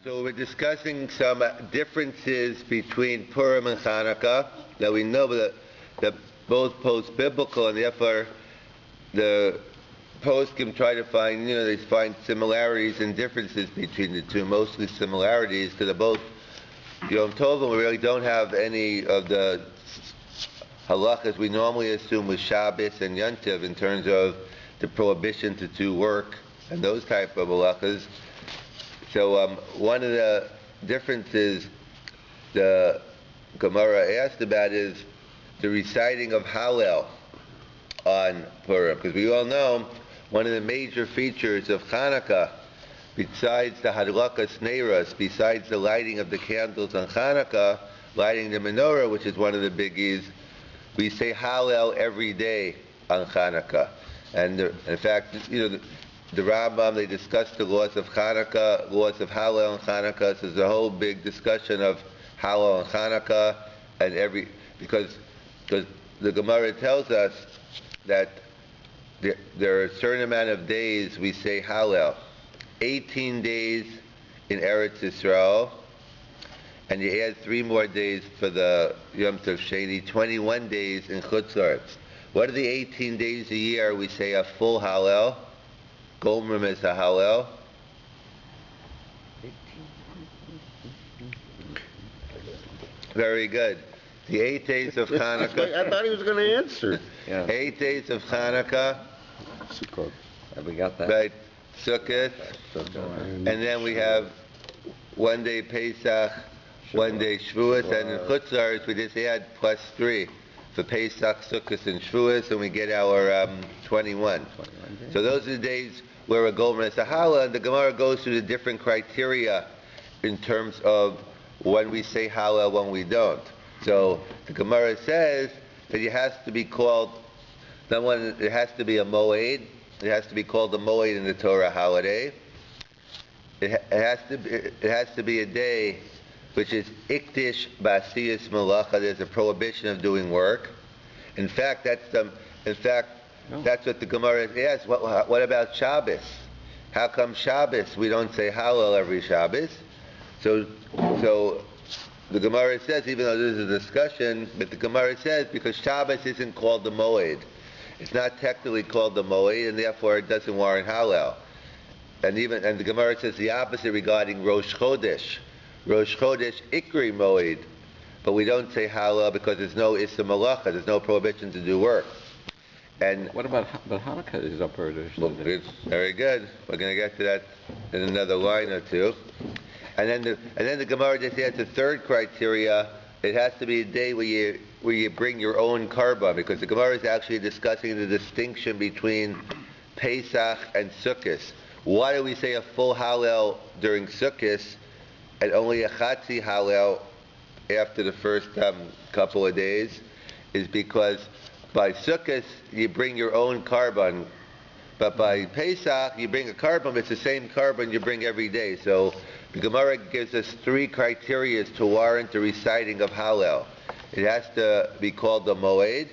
So we're discussing some differences between Purim and Hanukkah that we know that both post-biblical, and therefore the poskim try to find, they find similarities and differences between the two, mostly similarities, because they're both Yom Tovim. We really don't have any of the halachas we normally assume with Shabbos and Yontiv in terms of the prohibition to do work and those type of halachas. So one of the differences the Gemara asked about is the reciting of Hallel on Purim, because we all know one of the major features of Hanukkah, besides the Hadlakas Neiros, besides the lighting of the candles on Hanukkah, lighting the menorah, which is one of the biggies, we say Hallel every day on Hanukkah. And in fact, the Rambam, they discussed the laws of Hanukkah, laws of Hallel and Hanukkah. So there's a whole big discussion of Hallel and Hanukkah, and because the Gemara tells us that there are a certain amount of days we say Hallel. 18 days in Eretz Yisrael, and you add 3 more days for the Yom Tov Sheni, 21 days in Chutz La'aretz. What are the 18 days a year we say a full Hallel? Gomrim is a Hallel. Very good. The 8 days of Hanukkah. I thought he was going to answer. Yeah. 8 days of Hanukkah. Sukkot. Have we got that? Right. Sukkot. And then we have 1 day Pesach, 1 day Shavuos, and in Chutz La'aretz we just add +3 for Pesach, Sukkot, and Shavuos, and we get our 21. So those are the days where a Gomer is a Hallel, and the Gemara goes through the different criteria in terms of when we say Hallel, when we don't. So the Gemara says that it has to be called, it has to be a Moed, it has to be called a Moed in the Torah holiday. It has to be a day which is Ikdish Ba'asiyas Malacha. There's a prohibition of doing work. In fact, that's what the Gemara asks. What about Shabbos? How come Shabbos we don't say Hallel every Shabbos? So the Gemara says, even though this is a discussion, but the Gemara says because Shabbos isn't called the Moed, it's not technically called the Moed, and therefore it doesn't warrant Hallel. And the Gemara says the opposite regarding Rosh Chodesh. Rosh Chodesh Ikri Moed, but we don't say Hallel because there's no Issa Malacha, there's no prohibition to do work. And what about Hanukkah is a prohibition? Well, very good. We're going to get to that in another line or two. And then the Gemara just adds a third criteria. It has to be a day where you bring your own karban, because the Gemara is actually discussing the distinction between Pesach and Sukkot. Why do we say a full Hallel during Sukkot and only a Chatzi Hallel after the first couple of days? Is because by Sukkot you bring your own karban, but by Pesach you bring a karban. It's the same karban you bring every day. So the Gemara gives us 3 criteria to warrant the reciting of Hallel. It has to be called the Moed.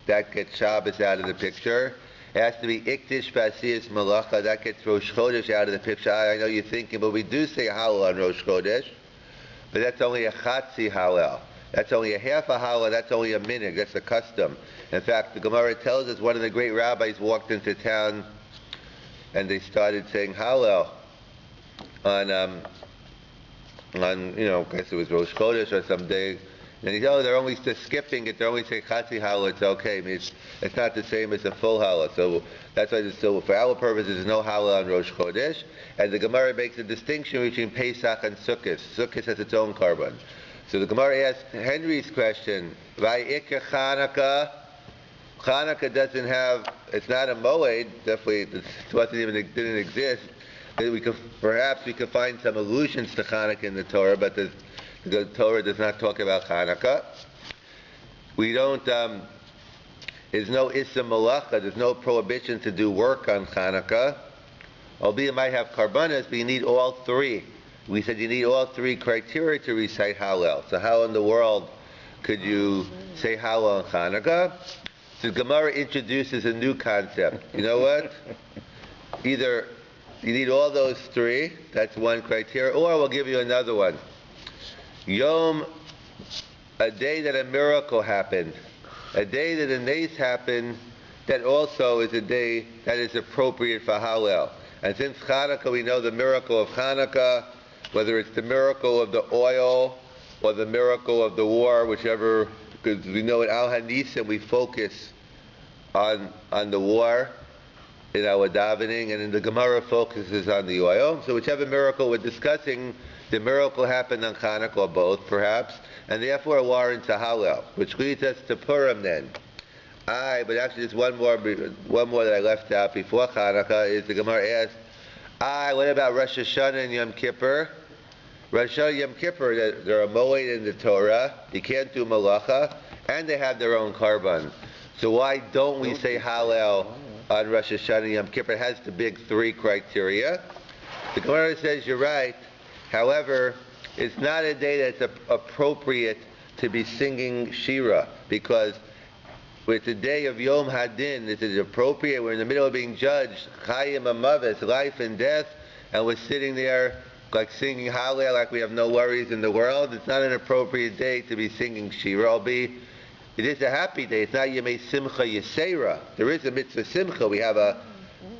That gets Shabbos out of the picture. It has to be Ikdish Ba'asiyas Malacha. That gets Rosh Chodesh out of the picture. I know you're thinking, but we do say Hallel on Rosh Chodesh, but that's only a Chatzi Hallel. That's only a half a Hallel. That's only a minhag. That's a custom. In fact, the Gemara tells us one of the great rabbis walked into town and they started saying Hallel on I guess it was Rosh Chodesh or some day. And he said, they're only skipping it. They're only saying Chatzi Hallel. It's okay. I mean, it's not the same as a full Hallel. So that's why for our purposes, there's no Hallel on Rosh Chodesh. And the Gemara makes a distinction between Pesach and Sukkot. Sukkot has its own karban. So the Gemara asks Henry's question, Vayikra Chanukah. Chanukah doesn't have, it's not a Moed, definitely it didn't exist. Perhaps we could find some allusions to Chanukah in the Torah, but the Torah does not talk about Chanukah. We don't, there's no Issa Malacha, there's no prohibition to do work on Chanukah. Albeit it might have karbanas, but you need all 3. We said you need all 3 criteria to recite Hallel. So how in the world could you say Hallel on Chanukah? So Gemara introduces a new concept. You know what? Either you need all those three. That's one criteria. Or we'll give you another one. Yom, a day that a miracle happened. A day that a nace happened, that also is a day that is appropriate for Hallel. And since Hanukkah, we know the miracle of Hanukkah, whether it's the miracle of the oil or the miracle of the war, whichever, because we know in Al Hanisim we focus on the war in our davening, and in the Gemara focuses on the oil. So whichever miracle we're discussing, the miracle happened on Hanukkah, or both perhaps, and therefore warrants a Hallel, which leads us to Purim then. But actually there's one more that I left out before Hanukkah, is the Gemara asked, what about Rosh Hashanah and Yom Kippur? Rosh Hashanah and Yom Kippur, they're a moed in the Torah, you can't do malacha, and they have their own korban. So why don't we say Hallel on Rosh Hashanah and Yom Kippur? It has the big three criteria. The Gemara says you're right, however, it's not a day that's appropriate to be singing Shira, because with the day of Yom Hadin, is it appropriate? We're in the middle of being judged, Chayim Amavis, life and death, and we're sitting there like singing Hallel like we have no worries in the world. It's not an appropriate day to be singing Shira, albeit it is a happy day. It's not Yemei Simcha Yisera. There is a mitzvah Simcha. We have on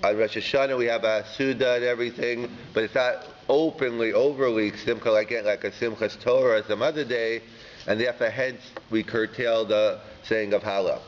Rosh Hashanah we have a Suda and everything, but it's not openly, overly Simcha like a Simchas Torah or some other day, and therefore hence we curtail the saying of Hallel.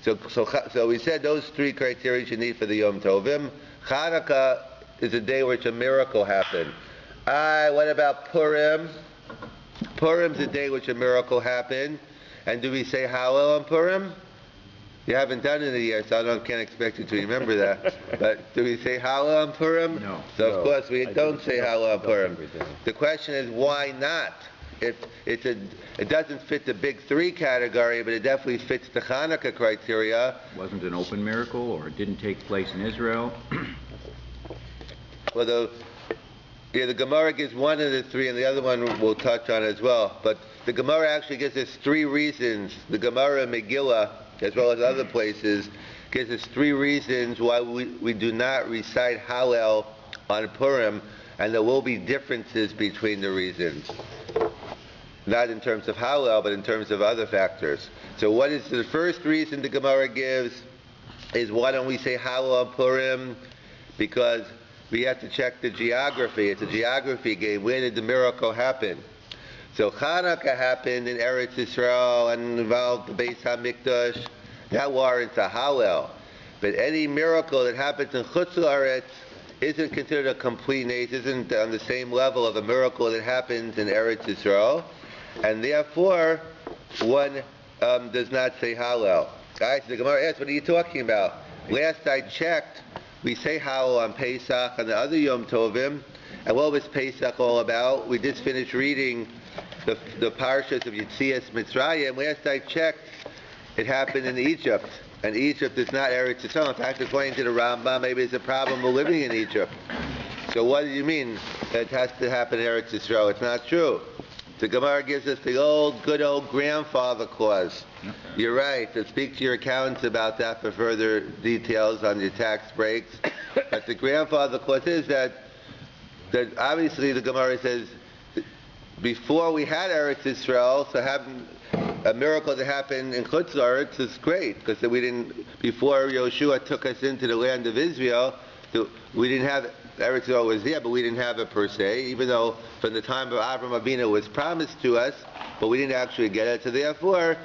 So we said those three criteria you need for the Yom Tovim. Hanukkah is a day which a miracle happened. What about Purim? Purim's a day which a miracle happened. And do we say Hallel on Purim? You haven't done it in a year, so I can't expect you to remember that. But do we say Hallel on Purim? No. So of course we don't say Hallel on Purim. The question is why not? It doesn't fit the big three category, but it definitely fits the Hanukkah criteria. Wasn't an open miracle, or it didn't take place in Israel? Well, the Gemara gives one of the three, and the other one we'll touch on as well. But the Gemara actually gives us three reasons. The Gemara in Megillah, as well as other places, gives us three reasons why we do not recite Hallel on Purim, and there will be differences between the reasons. Not in terms of Hallel, but in terms of other factors. So what is the first reason the Gemara gives is why don't we say Hallel on Purim? Because we have to check the geography. It's a geography game. Where did the miracle happen? So Hanukkah happened in Eretz Yisrael and involved the Beis HaMikdash. That warrants a Hallel. But any miracle that happens in Chutz La'aretz isn't considered a complete nace, isn't on the same level of a miracle that happens in Eretz Yisrael. And therefore, one does not say Hallel. Guys, the Gemara asks, what are you talking about? Last I checked, we say Hallel on Pesach and the other Yom Tovim. And what was Pesach all about? We just finished reading the parshas of Yetzias Mitzrayim. Last I checked, it happened in Egypt. And Egypt is not Eretz Yisrael. In fact, according to the Rambam, maybe it's a problem with living in Egypt. So what do you mean that it has to happen in Eretz Yisrael? It's not true. The Gemara gives us the good old grandfather clause. You're right. To speak to your accountants about that for further details on your tax breaks. But the grandfather clause is that obviously the Gemara says before we had Eretz Yisrael, so having a miracle that happened in Chutz La'aretz is great, because before Yoshua took us into the land of Israel, we didn't have Eretz Yisrael was there, but we didn't have it per se, even though from the time of Avram Avinu it was promised to us, but we didn't actually get it. So therefore,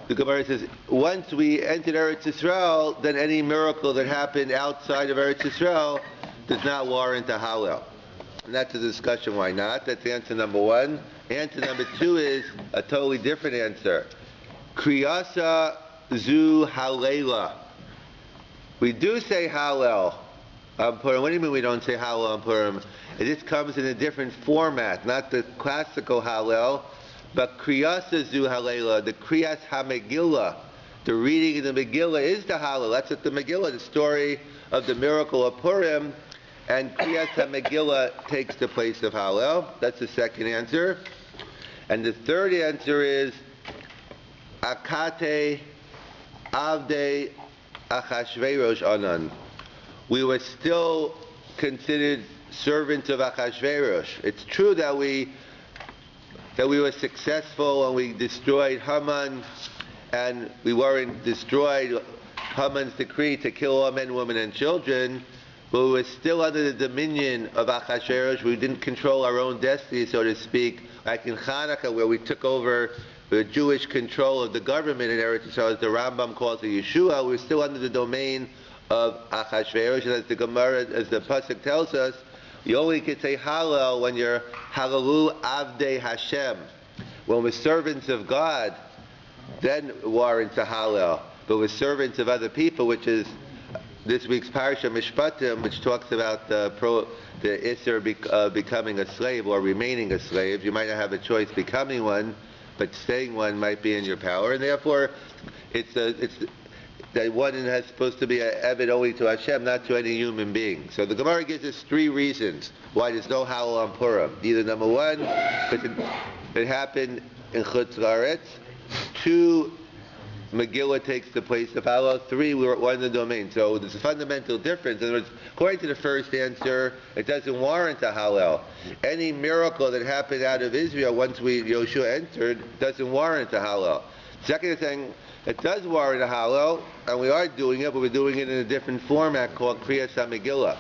the Gemara says, once we entered Eretz Yisrael, then any miracle that happened outside of Eretz Yisrael does not warrant a Hallel. And that's a discussion why not. That's answer number one. Answer number two is a totally different answer. Kriyasa zu Halela. We do say Hallel on Purim. What do you mean we don't say Hallel on Purim? It just comes in a different format, not the classical Hallel, but Kriyasa zu Halela, the Kriyas HaMegillah. The reading of the Megillah is the Hallel. That's what the Megillah, the story of the miracle of Purim, and Kriyas HaMegillah takes the place of Hallel. That's the second answer. And the third answer is Akate Avdei Achashverosh Anan. We were still considered servants of Achashverosh. It's true that we were successful and we destroyed Haman, and we weren't destroyed Haman's decree to kill all men, women, and children, but we were still under the dominion of Achashverosh. We didn't control our own destiny, so to speak, like in Hanukkah, where we took over the Jewish control of the government in Eretz Yisrael, as the Rambam calls it Yeshua. We were still under the domain of Achashverosh, and as the Gemara, as the Pasuk tells us, you only can say Hallel when you're Halalu Avdei Hashem. When we're servants of God, then warrants a Hallel. But we're servants of other people, which is this week's Parsha Mishpatim, which talks about the Isser becoming a slave or remaining a slave. You might not have a choice becoming one, but staying one might be in your power, and therefore it's that one is supposed to be an Eved only to Hashem, not to any human being. So the Gemara gives us 3 reasons why there's no Hallel on Purim. Either number 1, because it happened in Chutz La'aretz. 2, Megillah takes the place of Hallel. 3, we were in the domain. So there's a fundamental difference. In other words, according to the first answer, it doesn't warrant a Hallel. Any miracle that happened out of Israel once Yoshua entered doesn't warrant a Hallel. Second thing, it does warrant a Hallel, and we are doing it, but we're doing it in a different format called Kriyas HaMegillah.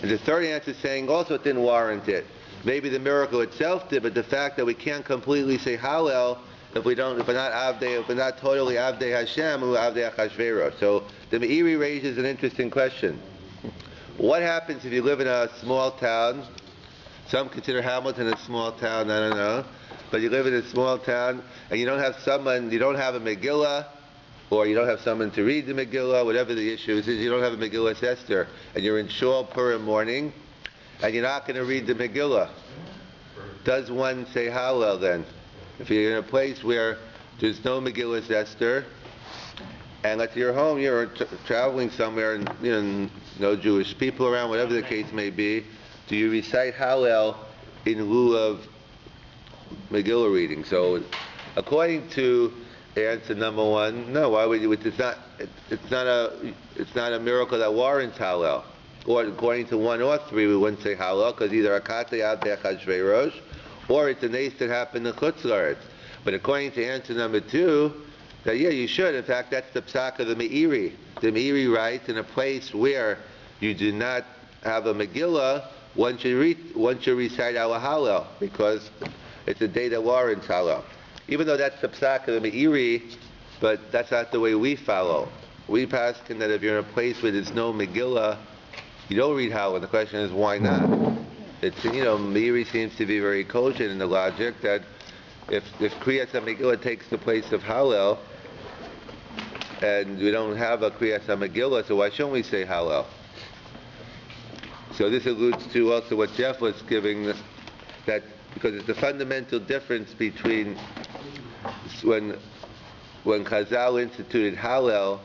And the third answer is saying also it didn't warrant it. Maybe the miracle itself did, but the fact that we can't completely say Hallel if we're not totally Avdei Hashem, we're Avdei Achashverosh. So the Meiri raises an interesting question. What happens if you live in a small town? Some consider Hamilton a small town, I don't know. But you live in a small town and you don't have a Megillah, or you don't have someone to read the Megillah, whatever the issue is, you don't have a Megillah Esther, and you're in Shul Purim morning, and you're not going to read the Megillah. Does one say Hallel then? If you're in a place where there's no Megillah Esther, and let's say you're home, you're traveling somewhere, and no Jewish people around, whatever the case may be, do you recite Hallel in lieu of Megillah reading? So, according to answer number 1, no. Why would you? It's not a miracle that warrants Hallel. Or according to 1 or 3, we wouldn't say Hallel because either Akatei Avdei Achashverosh, or it's a nace that happened in Chutz La'aretz. But according to answer number 2, that you should. In fact, that's the psak of the Meiri. The Meiri writes, in a place where you do not have a Megillah, one should recite our Hallel, because it's a day that warrants Hallel. Even though that's the psak of the Meiri, but that's not the way we follow. We paskin that if you're in a place where there's no Megillah, you don't read Hallel. The question is, why not? It's, Meiri seems to be very cogent in the logic that if Kriyas HaMegillah takes the place of Hallel, and we don't have a Kriyas HaMegillah, so why shouldn't we say Hallel? So this alludes to also what Jeff was giving, that because it's the fundamental difference between when Chazal instituted Hallel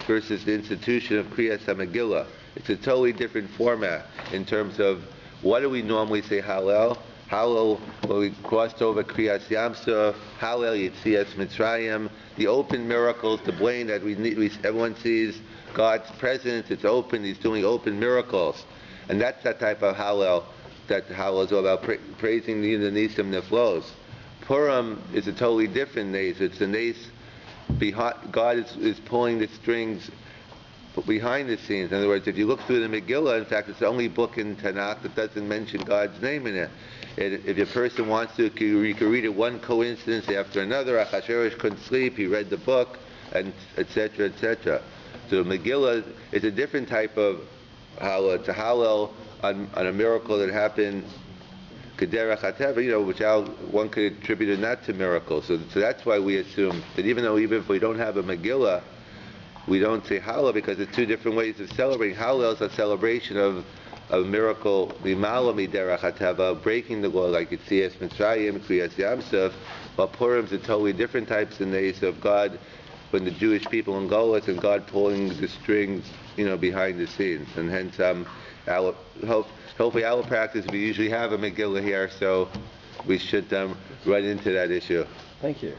versus the institution of Kriyas HaMegillah. It's a totally different format in terms of what do we normally say Hallel? Hallel, when we crossed over Kriyas Yamsuf, Hallel Yetzias Mitzrayim, the open miracles, the blame that everyone sees God's presence, it's open, He's doing open miracles. And that's that type of Hallel, that Hallel is all about praising the Nisim Niflos. Purim is a totally different nace. It's the nace behind, God is pulling the strings behind the scenes. In other words, if you look through the Megillah, in fact, it's the only book in Tanakh that doesn't mention God's name in it. If a person wants to, you can read it one coincidence after another. Achashverosh couldn't sleep, he read the book, and etc., etc. So Megillah is a different type of Hallel. It's a Hallel on a miracle that happened, Kederach HaTeva, which one could attribute it not to miracles. So that's why we assume that even if we don't have a Megillah, we don't say Hallel, because it's 2 different ways of celebrating. Hallel is a celebration of a miracle, Mimala Miderach HaTeva, breaking the law, like Yetzias Mitzrayim, Kriyas Yamsuf, while Purim is a totally different types of nace of God, when the Jewish people in Golos, and God pulling the strings, behind the scenes. And hence, hopefully our practice, we usually have a Megillah here, so we should run into that issue. Thank you.